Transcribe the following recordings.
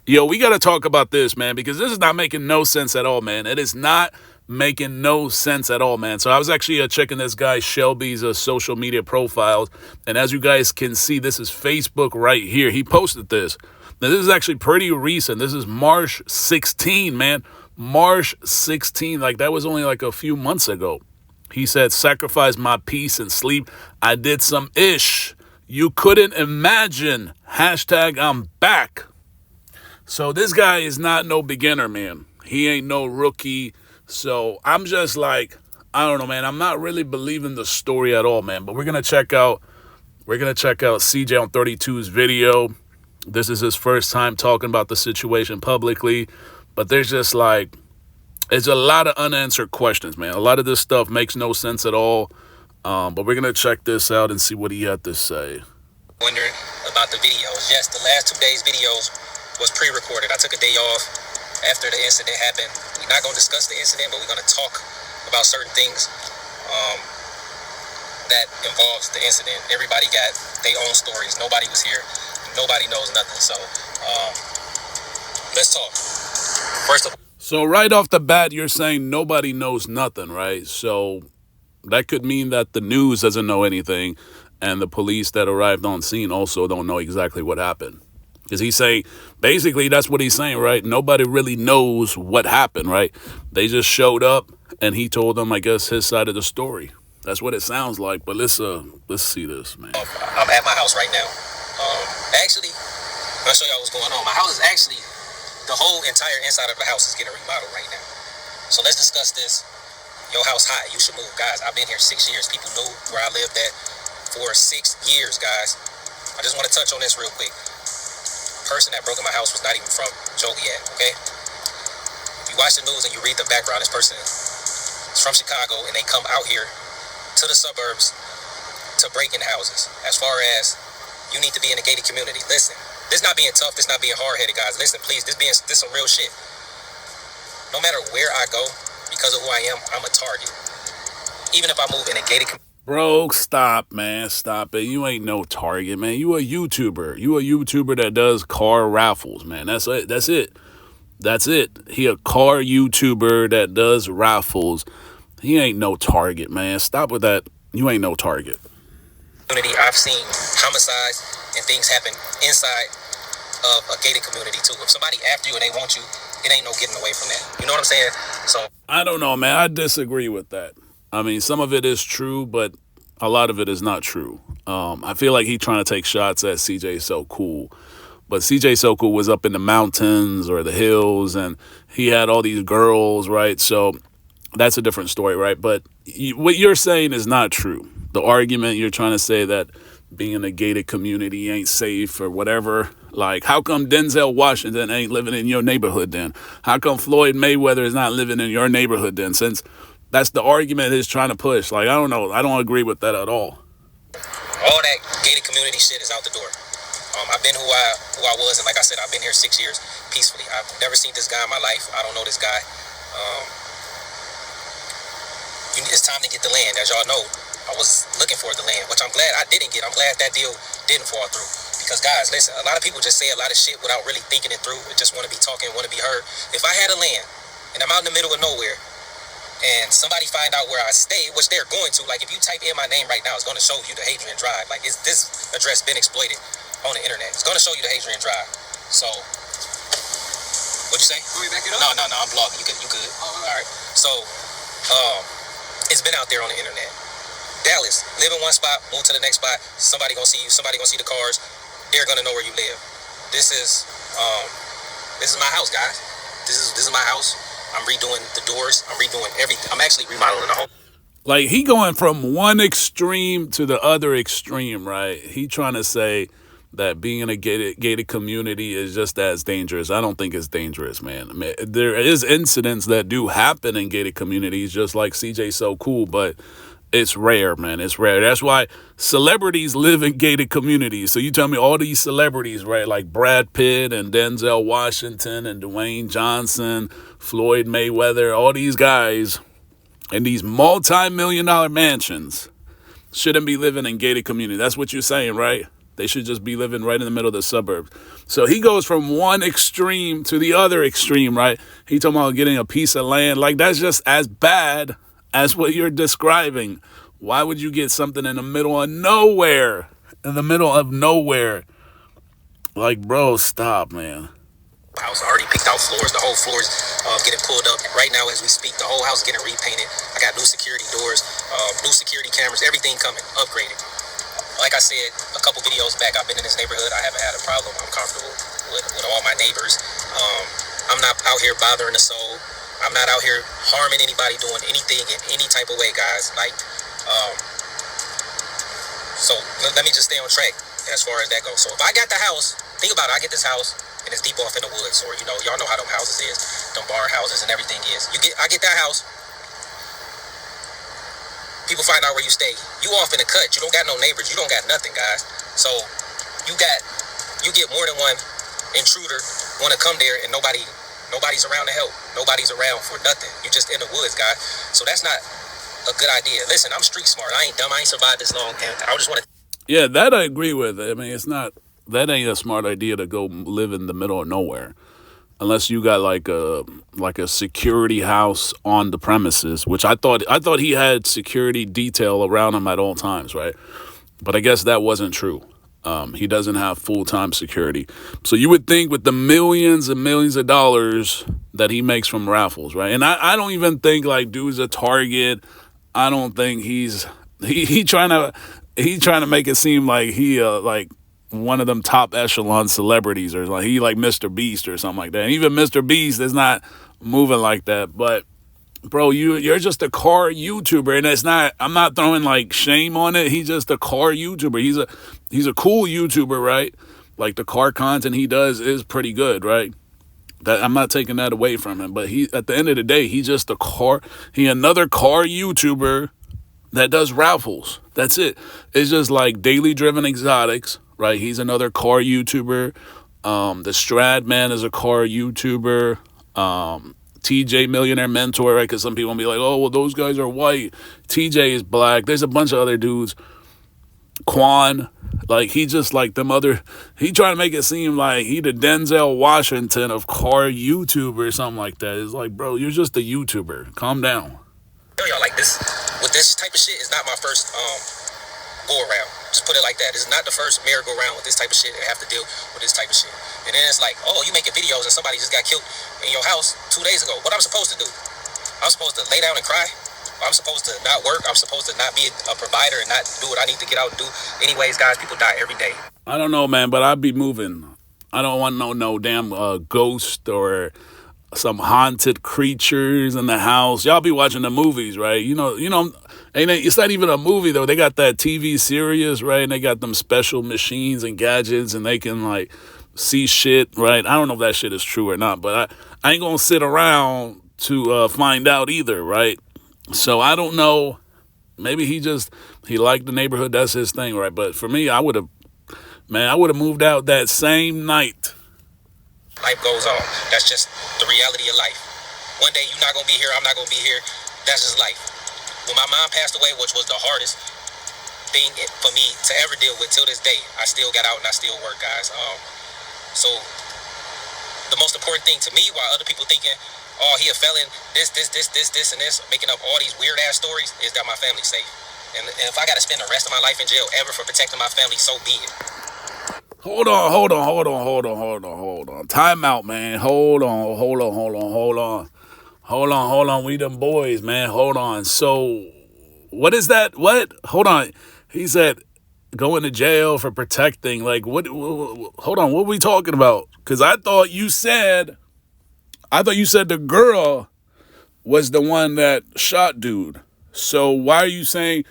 Yo, we got to talk about this, man, because this is not making no sense at all, man. It is not making no sense at all, man. So I was actually checking this guy Shelby's social media profiles, and as you guys can see, this is Facebook right here. He posted this. Now, this is actually pretty recent. This is March 16, man. March 16, like that was only like a few months ago. He said, sacrifice my peace and sleep. I did some ish. You couldn't imagine. Hashtag I'm back. So this guy is not no beginner, man. He ain't no rookie. So I'm just like, I don't know, man. I'm not really believing the story at all, man. But we're gonna check out CJ on 32's video. This is his first time talking about the situation publicly. But there's just like, it's a lot of unanswered questions, man. A lot of this stuff makes no sense at all. But we're gonna check this out and see what he had to say. Wondering about the videos. Yes, the last 2 days videos was pre-recorded. I took a day off after the incident happened. We're not going to discuss the incident, but we're going to talk about certain things that involves the incident. Everybody got their own stories. Nobody was here. Nobody knows nothing. So let's talk. First of all, so right off the bat, you're saying nobody knows nothing, right? So that could mean that the news doesn't know anything, and the police that arrived on scene also don't know exactly what happened. Because he's saying, basically, that's what he's saying, right? Nobody really knows what happened, right? They just showed up, and he told them, I guess, his side of the story. That's what it sounds like. But let's see this, man. I'm at my house right now. Actually, I'll show y'all what's going on. My house is actually, the whole entire inside of the house is getting remodeled right now. So let's discuss this. Your house high, you should move. Guys, I've been here 6 years. People knew where I lived at for 6 years, guys. I just want to touch on this real quick. The person that broke in my house was not even from Joliet, okay? If you watch the news and you read the background, this person is from Chicago, and they come out here to the suburbs to break in houses. As far as you need to be in a gated community, listen, this not being tough, this not being hard-headed, guys. Listen, please, this some real shit. No matter where I go, because of who I am, I'm a target. Even if I move in a gated community. Bro, stop, man. Stop it. You ain't no target, man. You a YouTuber. You a YouTuber that does car raffles, man. That's it. That's it. That's it. He a car YouTuber that does raffles. He ain't no target, man. Stop with that. You ain't no target. I've seen homicides and things happen inside of a gated community too. If somebody after you and they want you, it ain't no getting away from that. You know what I'm saying? So I don't know, man. I disagree with that. I mean, some of it is true, but a lot of it is not true. I feel like he's trying to take shots at CJ So Cool. But CJ So Cool was up in the mountains or the hills, and he had all these girls, right? So that's a different story, right? But what you're saying is not true. The argument you're trying to say that being in a gated community ain't safe or whatever. Like, how come Denzel Washington ain't living in your neighborhood then? How come Floyd Mayweather is not living in your neighborhood then? Since that's the argument he's trying to push. Like, I don't know. I don't agree with that at all. All that gated community shit is out the door. I've been who I was, and like I said, I've been here 6 years peacefully. I've never seen this guy in my life. I don't know this guy. It's time to get the land. As y'all know, I was looking for the land, which I'm glad I didn't get. I'm glad that deal didn't fall through. Because, guys, listen, a lot of people just say a lot of shit without really thinking it through and just want to be talking, want to be heard. If I had a land, and I'm out in the middle of nowhere, and somebody find out where I stay, which they're going to, like if you type in my name right now, it's going to show you the Hadrian Drive. Like, is this address been exploited on the internet? It's going to show you the Hadrian Drive. So, what'd you say? Can we back it up? No, I'm vlogging. You good. All right. So, it's been out there on the internet. Dallas, live in one spot, move to the next spot. Somebody gonna see you. Somebody gonna see the cars. They're gonna know where you live. This is my house, guys. This is my house. I'm redoing the doors. I'm redoing everything. I'm actually remodeling the home. Like, he going from one extreme to the other extreme, right? He trying to say that being in a gated community is just as dangerous. I don't think it's dangerous, man. I mean, there is incidents that do happen in gated communities, just like CJ So Cool, but it's rare, man. It's rare. That's why celebrities live in gated communities. So you tell me all these celebrities, right, like Brad Pitt and Denzel Washington and Dwayne Johnson, Floyd Mayweather, all these guys in these multi-million-dollar mansions shouldn't be living in gated communities. That's what you're saying, right? They should just be living right in the middle of the suburbs. So he goes from one extreme to the other extreme, right? He talking about getting a piece of land. Like, that's just as bad as what you're describing. Why would you get something in the middle of nowhere? In the middle of nowhere. Like, bro, stop, man. House already picked out floors. The whole floor's getting pulled up right now as we speak. The whole house is getting repainted. I got new security doors, new security cameras, everything coming, upgraded. Like I said a couple videos back, I've been in this neighborhood. I haven't had a problem. I'm comfortable with all my neighbors. I'm not out here bothering the soul. I'm not out here harming anybody, doing anything in any type of way, guys. Like, so let me just stay on track as far as that goes. So if I got the house, think about it. I get this house and it's deep off in the woods, or y'all know how them houses is, them bar houses and everything is. I get that house. People find out where you stay. You off in the cut. You don't got no neighbors. You don't got nothing, guys. So you get more than one intruder want to come there, and nobody's around to help. Nobody's around for nothing. You just in the woods, guys. So that's not a good idea. Listen, I'm street smart. I ain't dumb. I ain't survived this long. And I just want to. Yeah, that I agree with. I mean, that ain't a smart idea to go live in the middle of nowhere. Unless you got like a security house on the premises, which I thought he had security detail around him at all times, right? But I guess that wasn't true. He doesn't have full-time security. So you would think with the millions and millions of dollars that he makes from raffles, right? And I don't even think like dude's a target. I don't think he's trying to make it seem like he like one of them top echelon celebrities, or like he like Mr. Beast or something like that. And even Mr. Beast is not moving like that. But bro, you're just a car YouTuber, and it's not. I'm not throwing like shame on it. He's just a car YouTuber. He's a cool YouTuber, right? Like the car content he does is pretty good, right? That I'm not taking that away from him. But he, at the end of the day, he's just another car YouTuber that does raffles. That's it. It's just like Daily Driven Exotics. Right, he's another car YouTuber. The Strad Man is a car YouTuber. TJ Millionaire Mentor, right? Because some people will be like, oh, well, those guys are white. TJ is black. There's a bunch of other dudes. Quan, like he just like them other. He trying to make it seem like he the Denzel Washington of car YouTube or something like that. It's like, bro, you're just a YouTuber. Calm down. Y'all like this with this type of shit is not my first go around. Just put it like that. This is not the first merry-go-round with this type of shit and have to deal with this type of shit. And then it's like, oh, you making videos and somebody just got killed in your house 2 days ago. What I'm supposed to do? I'm supposed to lay down and cry? I'm supposed to not work? I'm supposed to not be a provider and not do what I need to get out and do? Anyways, guys, people die every day. I don't know, man, but I'd be moving. I don't want no damn ghost or some haunted creatures in the house. Y'all be watching the movies, right? You know, it's not even a movie though. They got that TV series, right? And they got them special machines and gadgets, and they can like see shit, right? I don't know if that shit is true or not, but I ain't gonna sit around to find out either, right? So I don't know. Maybe he liked the neighborhood. That's his thing, right? But for me, I would have moved out that same night. Life goes on. That's just the reality of life. One day you're not going to be here, I'm not going to be here. That's just life. When my mom passed away, which was the hardest thing for me to ever deal with till this day, I still got out and I still work, guys. So the most important thing to me, while other people thinking, oh, he a felon, this, and this, making up all these weird-ass stories, is that my family's safe. And if I got to spend the rest of my life in jail ever for protecting my family, so be it. Hold on. Time out, man. Hold on. We them boys, man. Hold on. So, what is that? What? Hold on. He said going to jail for protecting. Like, what? Hold on. What are we talking about? Because I thought you said the girl was the one that shot dude. So, why are you saying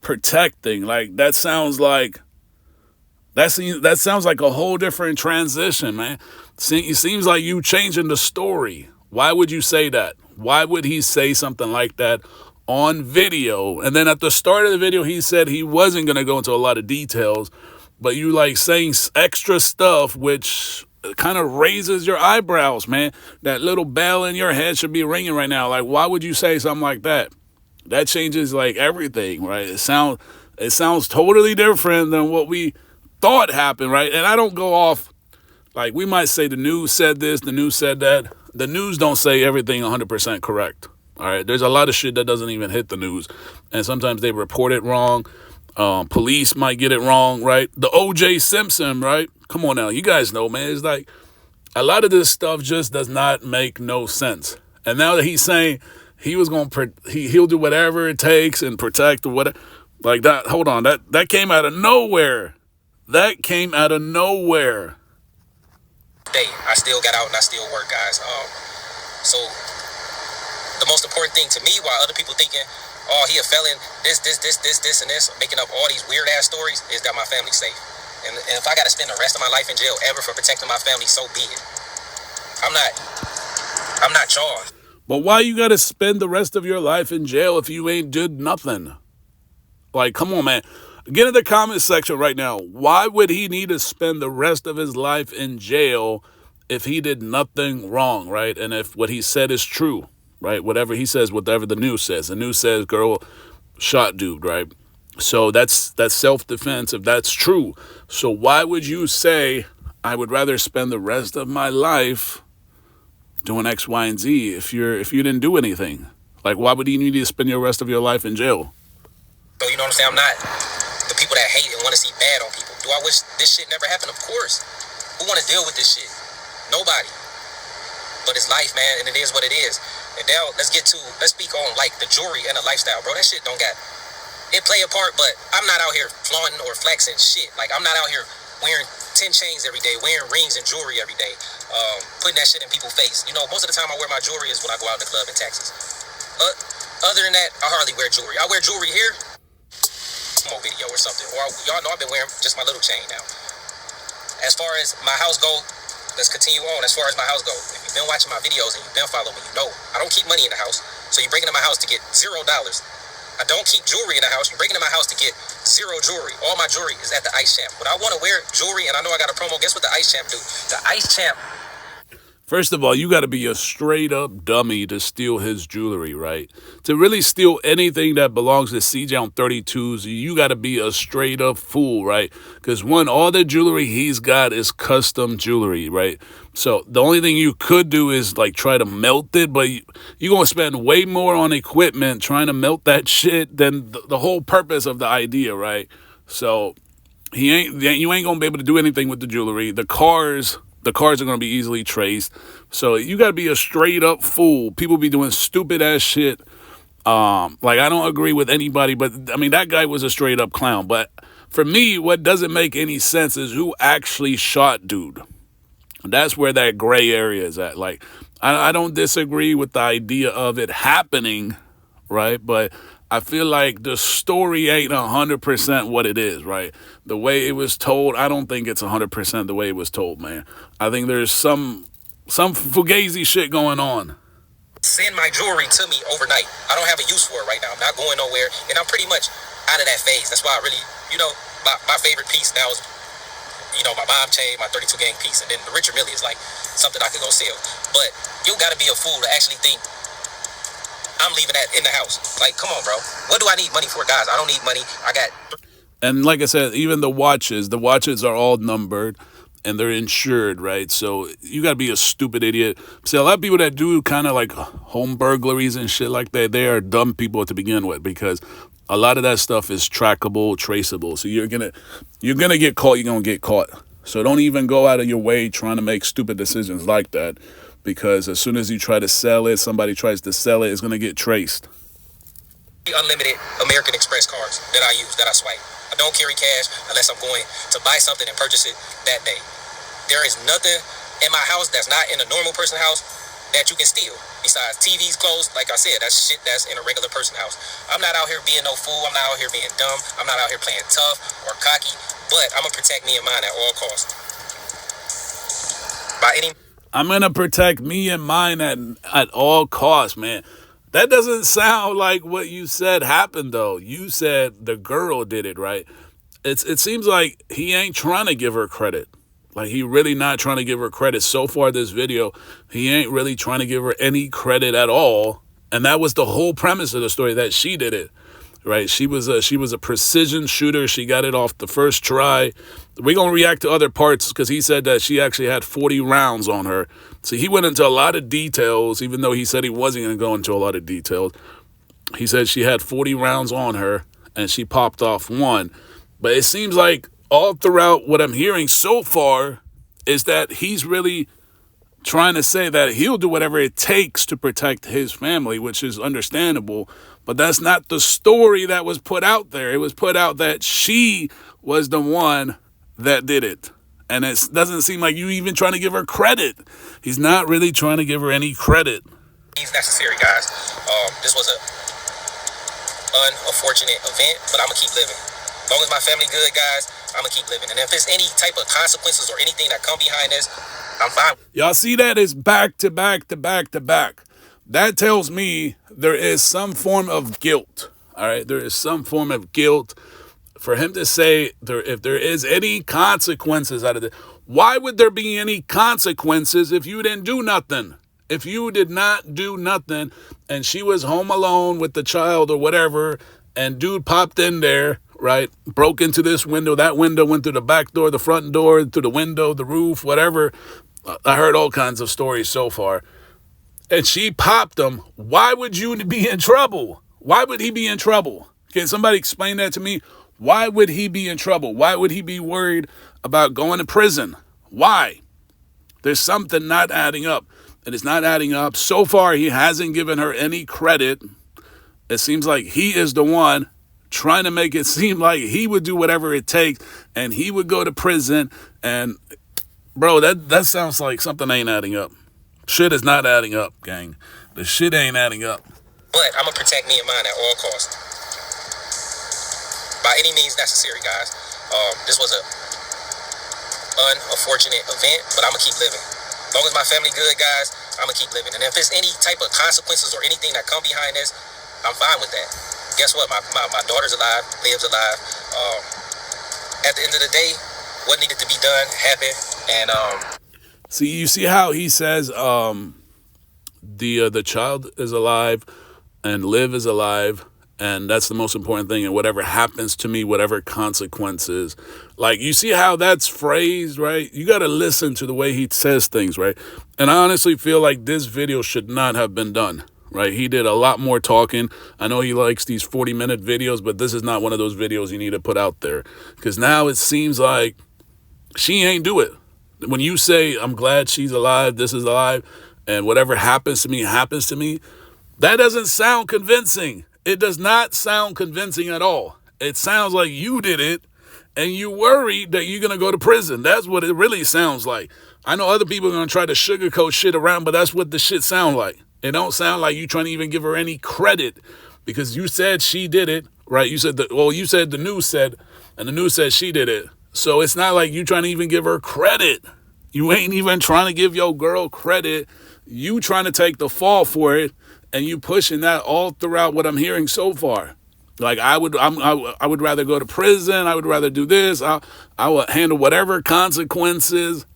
protecting? Like, that sounds like a whole different transition, man. It seems like you changing the story. Why would you say that? Why would he say something like that on video? And then at the start of the video, he said he wasn't going to go into a lot of details, but you like saying extra stuff, which kind of raises your eyebrows, man. That little bell in your head should be ringing right now. Like, why would you say something like that? That changes like everything, right? It sounds totally different than what we thought happened, right? And I don't go off, like, we might say the news said this, the news said that. The news don't say everything 100% correct. All right, there's a lot of shit that doesn't even hit the news. And sometimes they report it wrong. Police might get it wrong, right? The O.J. Simpson, right? Come on now. You guys know, man. It's like a lot of this stuff just does not make no sense. And now that he's saying he was going to, he'll do whatever it takes and protect or whatever. Like that, hold on. That came out of nowhere. That came out of nowhere. I still got out and I still work, guys. So the most important thing to me, while other people thinking, oh, he a felon, this, and this, making up all these weird ass stories, is that my family's safe. And if I got to spend the rest of my life in jail ever for protecting my family, so be it. I'm not charged. But why you got to spend the rest of your life in jail if you ain't did nothing? Like, come on, man. Get in the comment section right now. Why would he need to spend the rest of his life in jail if he did nothing wrong, right? And if what he said is true, right? Whatever he says, whatever the news says. The news says girl shot dude, right? So that's self-defense if that's true. So why would you say, I would rather spend the rest of my life doing X, Y, and Z if you didn't do anything? Like, why would you need to spend your rest of your life in jail? So, you know what I'm saying? I'm not the people that hate and want to see bad on people. Do I wish this shit never happened? Of course. Who want to deal with this shit? Nobody. But it's life, man, and it is what it is. And now, let's speak on, like, the jewelry and the lifestyle, bro. That shit don't got, it play a part, but I'm not out here flaunting or flexing shit. Like, I'm not out here wearing 10 chains every day, wearing rings and jewelry every day, putting that shit in people's face. You know, most of the time I wear my jewelry is when I go out in the club in Texas. Other than that, I hardly wear jewelry. I wear jewelry here, more video or something. Or y'all know I've been wearing just my little chain now. As far as my house go, let's continue on. As far as my house go, if you've been watching my videos and you've been following me, you know I don't keep money in the house. So you're breaking into my house to get $0. I don't keep jewelry in the house. You're breaking into my house to get zero jewelry. All my jewelry is at the Ice Champ. When I want to wear jewelry and I know I got a promo, guess what the Ice Champ do? The Ice Champ. First of all, you got to be a straight up dummy to steal his jewelry, right? To really steal anything that belongs to CJ on 32's, you got to be a straight up fool, right? Because one, all the jewelry he's got is custom jewelry, right? So the only thing you could do is like try to melt it, but you're going to spend way more on equipment trying to melt that shit than the whole purpose of the idea, right? So you ain't going to be able to do anything with the jewelry. The cars are going to be easily traced. So you got to be a straight up fool. People be doing stupid ass shit. Like, I don't agree with anybody, but I mean, that guy was a straight up clown. But for me, what doesn't make any sense is who actually shot dude. That's where that gray area is at. Like, I don't disagree with the idea of it happening, right? But I feel like the story ain't 100% what it is, right? The way it was told, I don't think it's 100% the way it was told, man. I think there's some fugazi shit going on. Send my jewelry to me overnight. I don't have a use for it right now. I'm not going nowhere, and I'm pretty much out of that phase. That's why I really, my favorite piece now is, my mom chain, my 32 gang piece, and then the Richard Mille is like something I could go sell. But you got to be a fool to actually think I'm leaving that in the house. Like, come on, bro. What do I need money for, guys? I don't need money. I got... And like I said, even the watches are all numbered and they're insured, right? So you got to be a stupid idiot. See, a lot of people that do kind of like home burglaries and shit like that, they are dumb people to begin with, because a lot of that stuff is trackable, traceable. So you're gonna get caught. You're gonna get caught. So don't even go out of your way trying to make stupid decisions like that, because as soon as you try to sell it, somebody tries to sell it, it's gonna get traced. Unlimited American Express cards that I use, that I swipe. I don't carry cash unless I'm going to buy something and purchase it that day. There is nothing in my house that's not in a normal person's house that you can steal. Besides TVs, clothes, like I said, that's shit that's in a regular person's house. I'm not out here being no fool. I'm not out here being dumb. I'm not out here playing tough or cocky. But I'm going to protect me and mine at all costs. I'm going to protect me and mine at all costs, man. That doesn't sound like what you said happened, though. You said the girl did it, right? It seems like he ain't trying to give her credit. Like, he really not trying to give her credit. So far, this video, he ain't really trying to give her any credit at all. And that was the whole premise of the story, that she did it. right? She was a precision shooter. She got it off the first try. We're going to react to other parts because he said that she actually had 40 rounds on her. So he went into a lot of details, even though he said he wasn't going to go into a lot of details. He said she had 40 rounds on her and she popped off one. But it seems like all throughout what I'm hearing so far is that he's really trying to say that he'll do whatever it takes to protect his family, which is understandable. But that's not the story that was put out there. It was put out that she was the one that did it. And it doesn't seem like you even trying to give her credit. He's not really trying to give her any credit. It's necessary, guys. This was a unfortunate event, but I'm gonna keep living. As long as my family good, guys, I'm gonna keep living. And if there's any type of consequences or anything that come behind this, I'm fine. Y'all see that? It's back to back to back to back. That tells me there is some form of guilt. All right, there is some form of guilt for him to say if there is any consequences out of it. Why would there be any consequences if you didn't do nothing? If you did not do nothing and she was home alone with the child or whatever, and dude popped in there, right, broke into this window, that window went through the back door, the front door, through the window, the roof, whatever. I heard all kinds of stories so far. And she popped him. Why would you be in trouble? Why would he be in trouble? Can somebody explain that to me? Why would he be in trouble? Why would he be worried about going to prison? Why? There's something not adding up. And it's not adding up. So far, he hasn't given her any credit. It seems like he is the one trying to make it seem like he would do whatever it takes and he would go to prison. And, bro, that sounds like something ain't adding up. Shit is not adding up, gang. The shit ain't adding up. But I'm going to protect me and mine at all costs. By any means necessary, guys. This was a unfortunate event, but I'm going to keep living. As long as my family good, guys, I'm going to keep living. And if there's any type of consequences or anything that come behind this, I'm fine with that. Guess what? My daughter's alive, lives alive. At the end of the day, what needed to be done happened. And see, you see how he says the child is alive and Liv is alive, and that's the most important thing. And whatever happens to me, whatever consequences, like, you see how that's phrased, right? You got to listen to the way he says things, right? And I honestly feel like this video should not have been done, right? He did a lot more talking. I know he likes these 40-minute videos, but this is not one of those videos you need to put out there, because now it seems like she ain't do it. When you say, I'm glad she's alive, this is alive, and whatever happens to me, that doesn't sound convincing. It does not sound convincing at all. It sounds like you did it and you worried that you're going to go to prison. That's what it really sounds like. I know other people are going to try to sugarcoat shit around, but that's what the shit sound like. It don't sound like you trying to even give her any credit, because you said she did it, right? You said you said the news said, and the news said she did it. So it's not like you trying to even give her credit. You ain't even trying to give your girl credit. You trying to take the fall for it, and you pushing that all throughout what I'm hearing so far. Like, I would rather go to prison. I would rather do this. I would handle whatever consequences.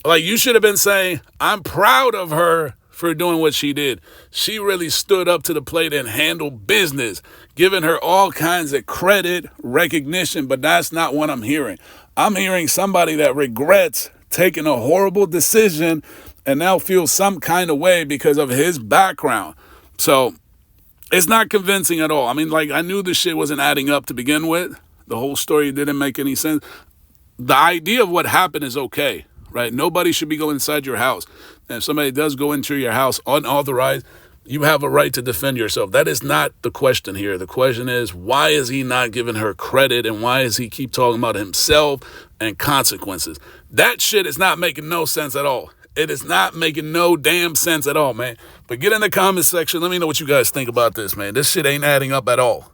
Like, you should have been saying, I'm proud of her for doing what she did. She really stood up to the plate and handled business, giving her all kinds of credit, recognition, but that's not what I'm hearing. I'm hearing somebody that regrets taking a horrible decision and now feels some kind of way because of his background. So it's not convincing at all. I mean, like, I knew this shit wasn't adding up to begin with. The whole story didn't make any sense. The idea of what happened is okay, right? Nobody should be going inside your house. And if somebody does go into your house unauthorized, you have a right to defend yourself. That is not the question here. The question is, why is he not giving her credit, and why does he keep talking about himself and consequences? That shit is not making no sense at all. It is not making no damn sense at all, man. But get in the comment section. Let me know what you guys think about this, man. This shit ain't adding up at all.